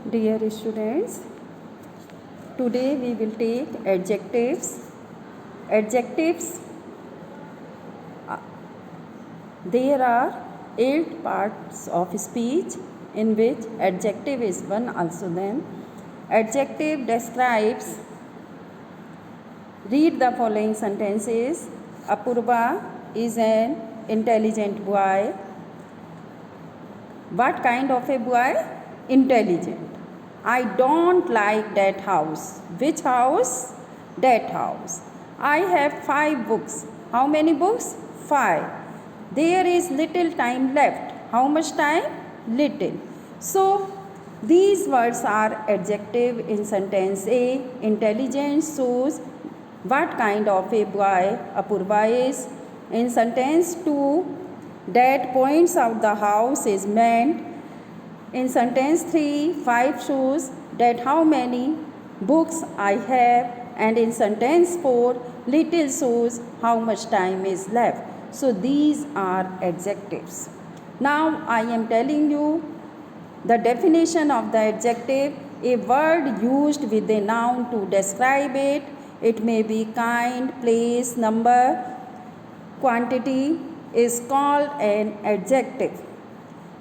Dear students, today we will take adjectives. Adjectives, there are 8 parts of speech in which adjective is one also. Then adjective describes, read the following sentences. Apurva is an intelligent boy. What kind of a boy? Intelligent. I don't like that house. Which house? That house. I have 5 books. How many books? 5. There is little time left. How much time? Little. So, these words are adjective in sentence A. Intelligent shows what kind of a boy Apurva is. In sentence 2, that points out the house is meant. In sentence 3, 5 shows that how many books I have, and in sentence 4, little shows how much time is left. So these are adjectives. Now I am telling you the definition of the adjective. A word used with a noun to describe it. It may be kind, place, number, quantity is called an adjective.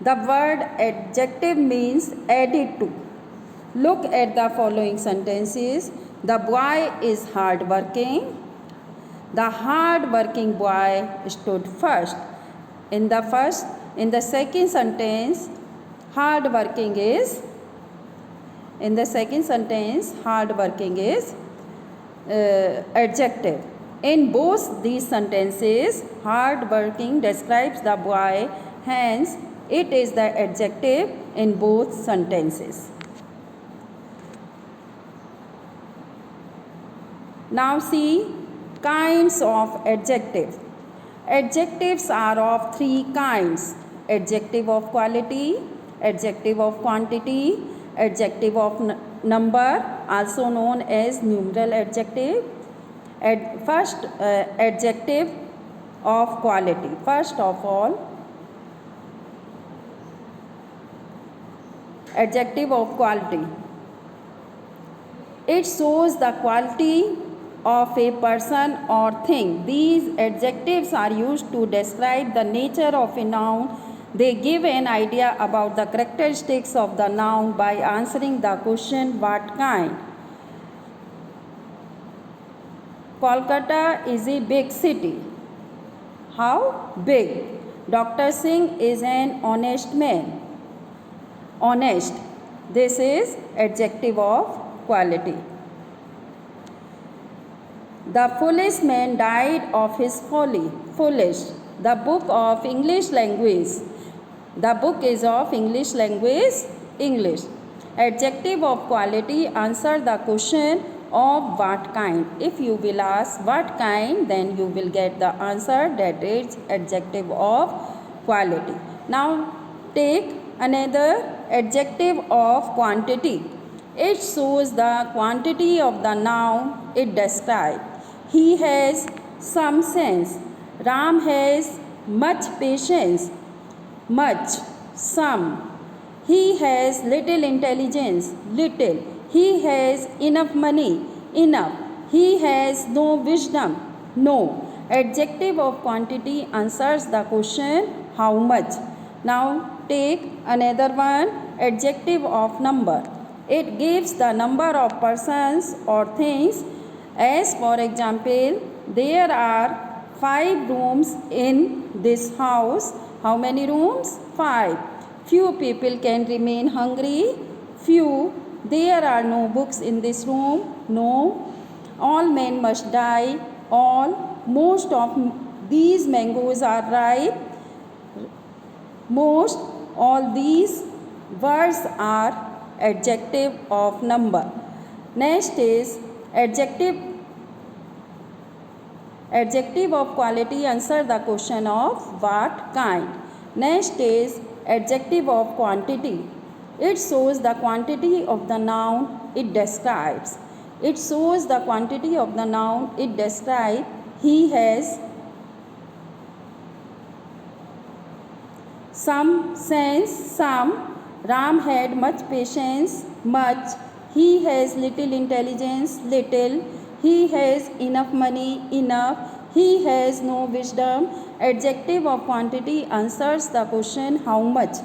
The word adjective means added to. Look at the following sentences. The boy is hardworking. The hardworking boy stood first. In the second sentence, hardworking is adjective. In both these sentences, hardworking describes the boy, hence it is the adjective in both sentences. Now see kinds of adjective. Adjectives are of 3 kinds: adjective of quality, adjective of quantity, adjective of number, also known as numeral adjective. First, adjective of quality. First of all, adjective of quality. It shows the quality of a person or thing. These adjectives are used to describe the nature of a noun. They give an idea about the characteristics of the noun by answering the question, what kind? Kolkata is a big city. How big? Dr. Singh is an honest man. Honest. This is adjective of quality. The foolish man died of his folly. Foolish. The book of English language. The book is of English language. English. Adjective of quality answer the question of what kind. If you will ask what kind, then you will get the answer, that is adjective of quality. Now take another adjective of quantity. It shows the quantity of the noun it describes. He has some sense. Ram has much patience. Much. Some. He has little intelligence. Little. He has enough money. Enough. He has no wisdom. No. Adjective of quantity answers the question how much. Now take another one, adjective of number. It gives the number of persons or things. As for example, there are 5 rooms in this house. How many rooms? 5. Few people can remain hungry. Few. There are no books in this room. No. All men must die. All. Most of these mangoes are ripe. Most. All these words are adjective of number. Next is adjective of quality answer the question of what kind. Next is adjective of quantity. It shows the quantity of the noun it describes. It shows the quantity of the noun it describes. He has some sense, some Ram had much patience, much. He has little intelligence, little. He has enough money, enough. He has no wisdom. Adjective of quantity answers the question how much.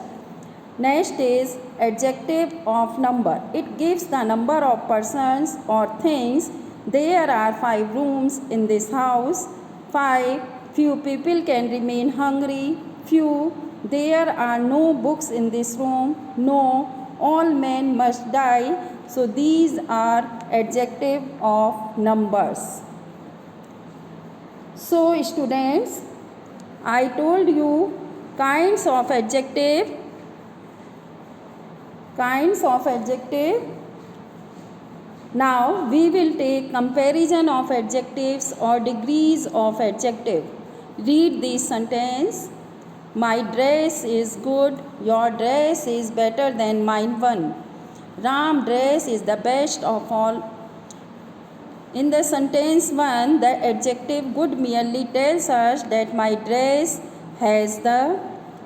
Next is adjective of number. It gives the number of persons or things. There are 5 rooms in this house. 5. Few people can remain hungry. Few. There are no books in this room. No. All men must die. So these are adjective of numbers. So students, I told you kinds of adjective. Now we will take comparison of adjectives or degrees of adjective. Read this sentence. My dress is good. Your dress is better than mine one. Ram dress is the best of all. In the sentence 1, the adjective good merely tells us that my dress has the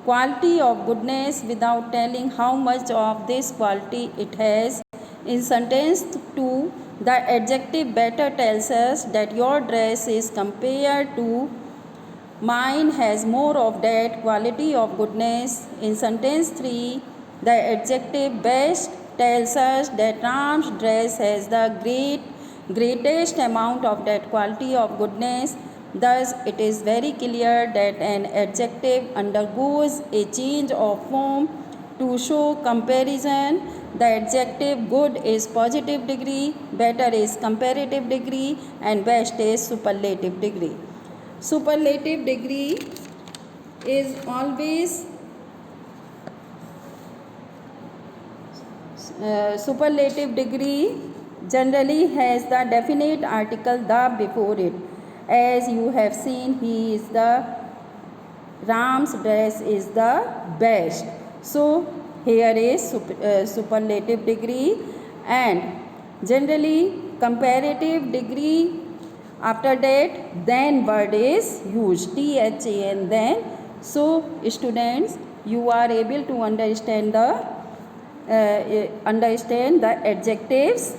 quality of goodness without telling how much of this quality it has. In sentence 2, the adjective better tells us that your dress is compared to mine has more of that quality of goodness. In sentence 3, the adjective best tells us that Ram's dress has the greatest amount of that quality of goodness. Thus, it is very clear that an adjective undergoes a change of form to show comparison. The adjective good is positive degree, better is comparative degree, and best is superlative degree. Superlative degree is always superlative degree generally has the definite article the before it. As you have seen, Ram's dress is the best. So here is superlative degree, and generally comparative degree. After that, then word is used, THAN, then. So students, you are able to understand the adjectives.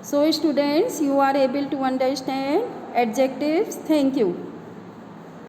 So students, you are able to understand adjectives. Thank you.